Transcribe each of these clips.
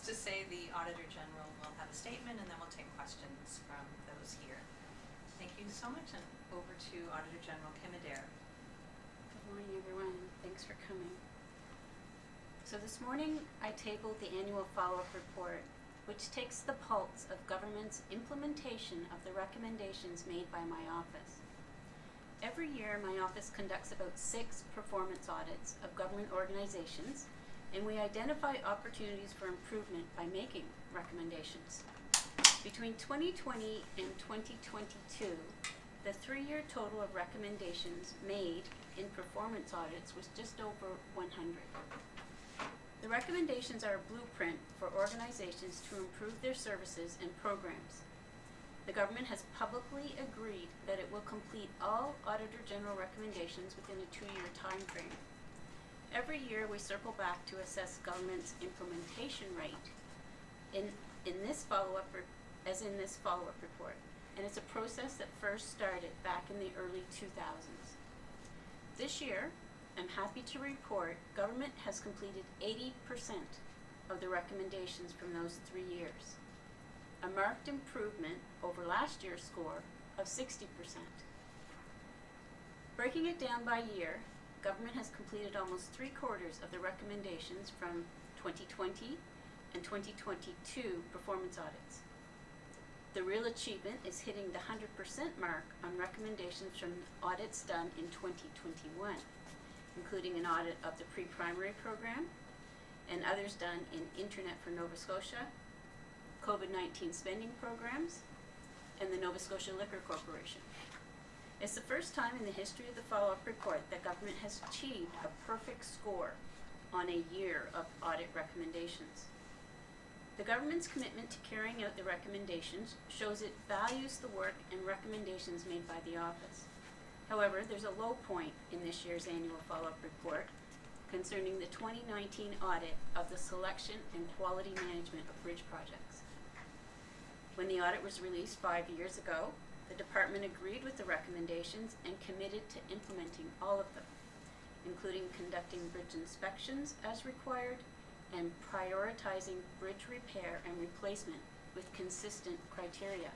to say the Auditor General will have a statement and then we'll take questions from those here. Thank you so much, and over to Auditor General Kim Adair. Good morning, everyone. Thanks for coming. So this morning I tabled the annual follow-up report, which takes the pulse of government's implementation of the recommendations made by my office. Every year my office conducts about 6 performance audits of government organizations, and we identify opportunities for improvement by making recommendations. Between 2020 and 2022, the 3-year total of recommendations made in performance audits was just over 100. The recommendations are a blueprint for organizations to improve their services and programs. The government has publicly agreed that it will complete all Auditor General recommendations within a 2-year time frame. Every year we circle back to assess government's implementation rate in this follow-up report, and it's a process that first started back in the early 2000s. This year, I'm happy to report government has completed 80% of the recommendations from those 3 years, a marked improvement over last year's score of 60%. Breaking it down by year, government has completed almost 3/4 of the recommendations from 2020 and 2022 performance audits. The real achievement is hitting the 100% mark on recommendations from audits done in 2021, including an audit of the pre-primary program and others done in Internet for Nova Scotia, COVID-19 spending programs, and the Nova Scotia Liquor Corporation. It's the first time in the history of the follow-up report that government has achieved a perfect score on a year of audit recommendations. The government's commitment to carrying out the recommendations shows it values the work and recommendations made by the office. However, there's a low point in this year's annual follow-up report concerning the 2019 audit of the selection and quality management of bridge projects. When the audit was released 5 years ago, the department agreed with the recommendations and committed to implementing all of them, including conducting bridge inspections as required and prioritizing bridge repair and replacement with consistent criteria.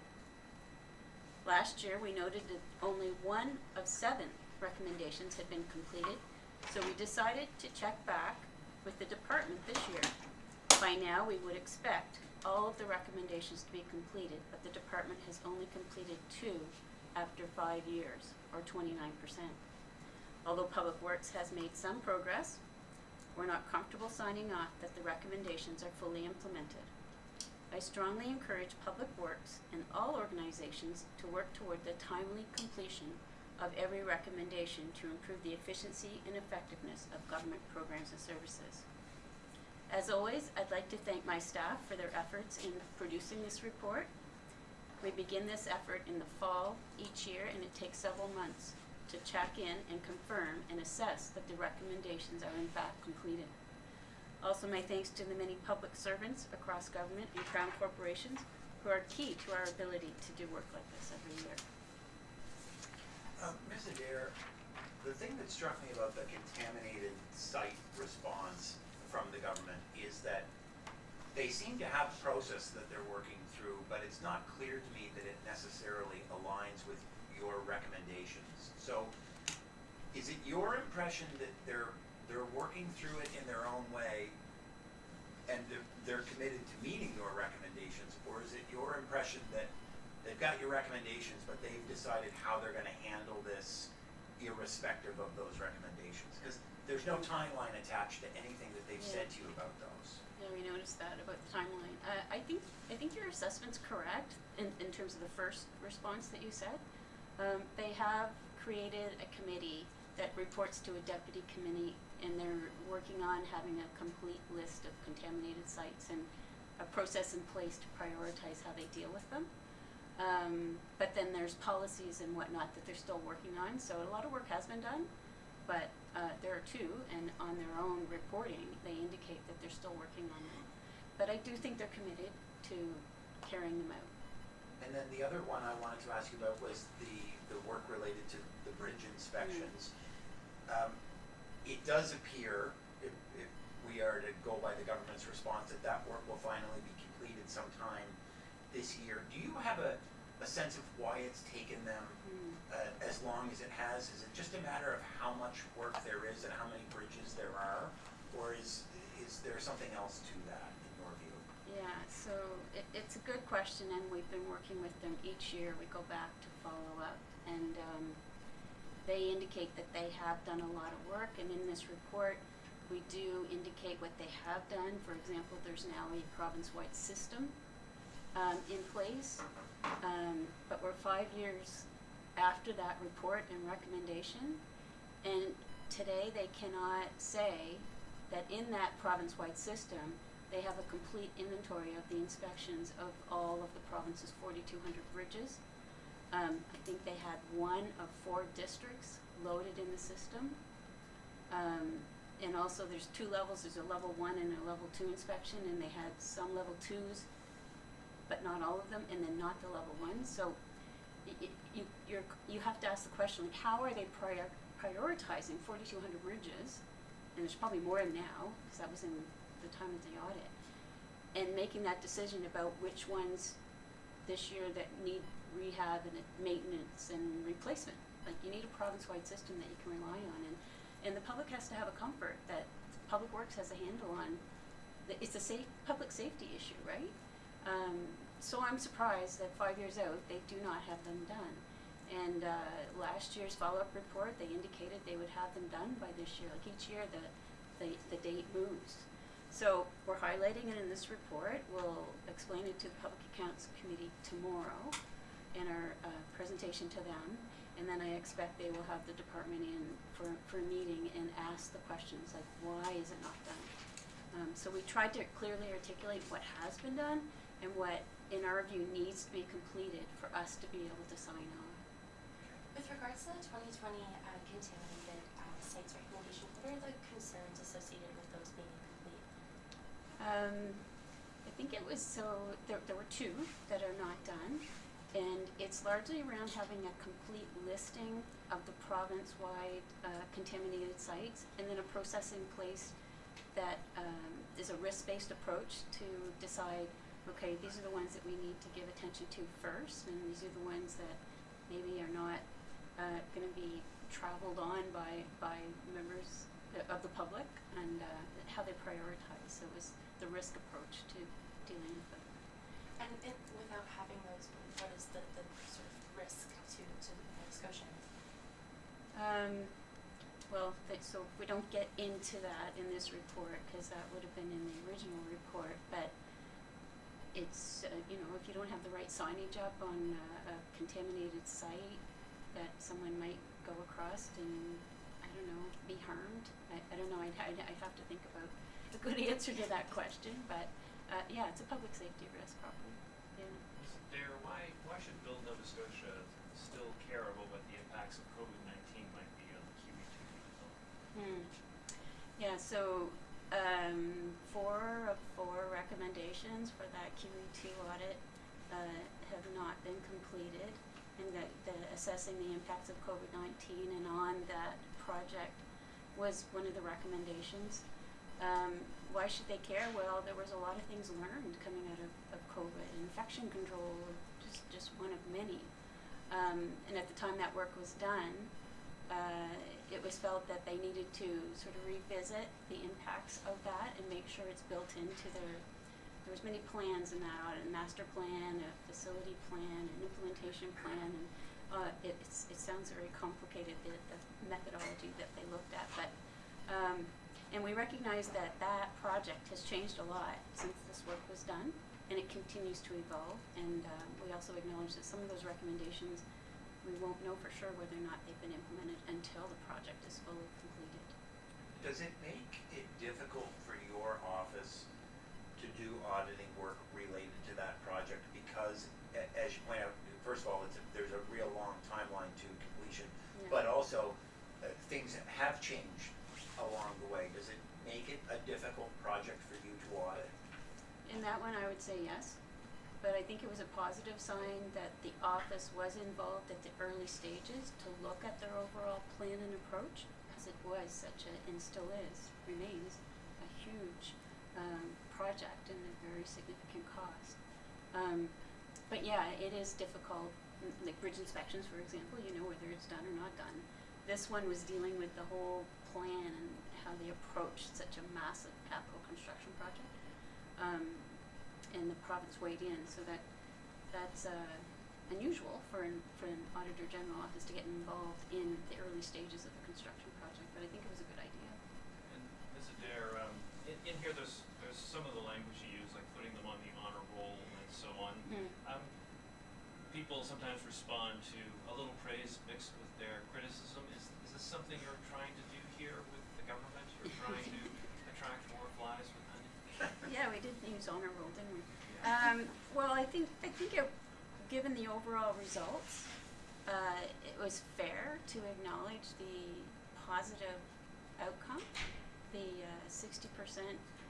Last year, we noted that only 1 of 7 recommendations had been completed, so we decided to check back with the department this year. By now, we would expect all of the recommendations to be completed, but the department has only completed 2 after 5 years, or 29%. Although Public Works has made some progress, we're not comfortable signing off that the recommendations are fully implemented. I strongly encourage Public Works and all organizations to work toward the timely completion of every recommendation to improve the efficiency and effectiveness of government programs and services. As always, I'd like to thank my staff for their efforts in producing this report. We begin this effort in the fall each year, and it takes several months to check in and confirm and assess that the recommendations are in fact completed. Also, my thanks to the many public servants across government and Crown corporations who are key to our ability to do work like this every year. Ms. Adair, the thing that struck me about the contaminated site response from the government is that they seem to have a process that they're working through, but it's not clear to me that it necessarily aligns with your recommendations. So is it your impression that they're working through it in their own way and they're committed to meeting your recommendations, or is it your impression that they've got your recommendations but they've decided how they're going to handle this irrespective of those recommendations? Because there's no timeline attached to anything that they've said to you about those. Yeah, we noticed that about the timeline. I think your assessment's correct in terms of the first response that you said. They have created a committee that reports to a deputy committee, and they're working on having a complete list of contaminated sites and a process in place to prioritize how they deal with them. But then there's policies and whatnot that they're still working on, so a lot of work has been done, but there are 2, and on their own reporting, they indicate that they're still working on them. But I do think they're committed to carrying them out. And then the other one I wanted to ask you about was the work related to the bridge inspections. It does appear, we are to go by the government's response, that work will finally be completed sometime this year. Do you have a sense of why it's taken them as long as it has? Is it just a matter of how much work there is and how many bridges there are? Or is there something else to that, in your view? Yeah, so it's a good question, and we've been working with them each year. We go back to follow up, and they indicate that they have done a lot of work, and in this report we do indicate what they have done. For example, there's now a province-wide system in place, but we're 5 years after that report and recommendation, and today they cannot say that in that province-wide system they have a complete inventory of the inspections of all of the province's 4,200 bridges. I think they had 1 of 4 districts loaded in the system. And also there's 2 levels, there's a level 1 and a level 2 inspection, and they had some level 2s, but not all of them, and then not the level 1. So you have to ask the question, like, how are they prioritizing 4,200 bridges, and there's probably more now, because that was in the time of the audit, and making that decision about which ones this year that need rehab and maintenance and replacement. Like, you need a province-wide system that you can rely on, and the public has to have a comfort that Public Works has a handle on. It's a public safety issue, right? So I'm surprised that 5 years out they do not have them done. And last year's follow-up report, they indicated they would have them done by this year. Like, each year the date moves. So we're highlighting it in this report. We'll explain it to the Public Accounts Committee tomorrow in our presentation to them. And then I expect they will have the department in for a meeting and ask the questions like, why is it not done? So we tried to clearly articulate what has been done and what, in our view, needs to be completed for us to be able to sign off. With regards to the 2020 contaminated sites recommendation, what are the concerns associated with those being incomplete? I think it was there were 2 that are not done, and it's largely around having a complete listing of the province-wide contaminated sites, and then a process in place that is a risk-based approach to decide, okay, these are the ones that we need to give attention to first, and these are the ones that maybe are not going to be traveled on by members of the public, and how they prioritize. So it was the risk approach to dealing with them. And without having those, what is the sort of risk to Nova Scotians? So we don't get into that in this report, because that would have been in the original report, but it's, if you don't have the right signage up on a contaminated site, that someone might go across and, I don't know, be harmed. I don't know, I'd have to think about a good answer to that question, but yeah, it's a public safety risk probably. Yeah. Mr. Adair, why should Build Nova Scotia still care about what the impacts of COVID-19 might be on the QE2 result? Yeah, so 4 of 4 recommendations for that QE2 audit have not been completed, and that the assessing the impacts of COVID-19 and on that project was one of the recommendations. Why should they care? Well, there was a lot of things learned coming out of COVID. Infection control, just one of many. And at the time that work was done, it was felt that they needed to sort of revisit the impacts of that and make sure it's built into there was many plans in that audit, a master plan, a facility plan, an implementation plan, and it sounds very complicated, the methodology that they looked at, but and we recognize that that project has changed a lot since this work was done, and it continues to evolve, and we also acknowledge that some of those recommendations we won't know for sure whether or not they've been implemented until the project is fully completed. Does it make it difficult for your office to do auditing work related to that project? Because, as you point out, first of all, there's a real long timeline to completion, Yeah. but also things have changed along the way. Does it make it a difficult project for you to audit? In that one, I would say yes. But I think it was a positive sign that the office was involved at the early stages to look at their overall plan and approach, because it was such a, and still is, remains, a huge project and a very significant cost. But yeah, it is difficult, like bridge inspections, for example, you know whether it's done or not done. This one was dealing with the whole plan and how they approached such a massive capital construction project. And the province weighed in, so that's unusual for an Auditor General office to get involved in the early stages of a construction project, but I think it was a good idea. And Ms. Adair, in here there's some of the language you use, like putting them on the honor roll and so on. People sometimes respond to a little praise mixed with their criticism. Is this something you're trying to do here with the government? You're trying to attract more flies with honey? Yeah, we did use honor roll, didn't we? Well, I think given the overall results, it was fair to acknowledge the positive outcome. The 60%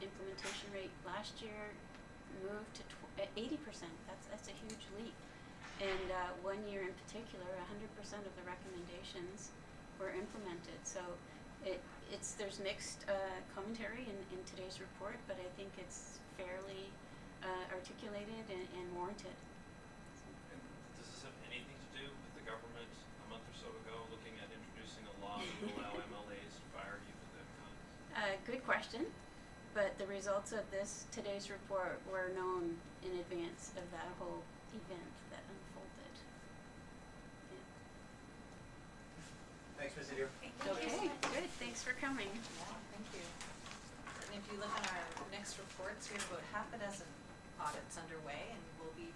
implementation rate last year moved to 80%. That's a huge leap. And 1 year in particular, 100% of the recommendations were implemented. So there's mixed commentary in today's report, but I think it's fairly articulated and warranted. And does this have anything to do with the government a month or so ago looking at introducing a law that would allow MLAs to fire you with that? Good question, but the results of today's report were known in advance of that whole event that unfolded. Yeah. Thanks, Ms. Adair. Thank you so Okay, much. good. Thanks for coming. Yeah, thank you. And if you look at our next reports, we have about half a dozen audits underway, and we'll be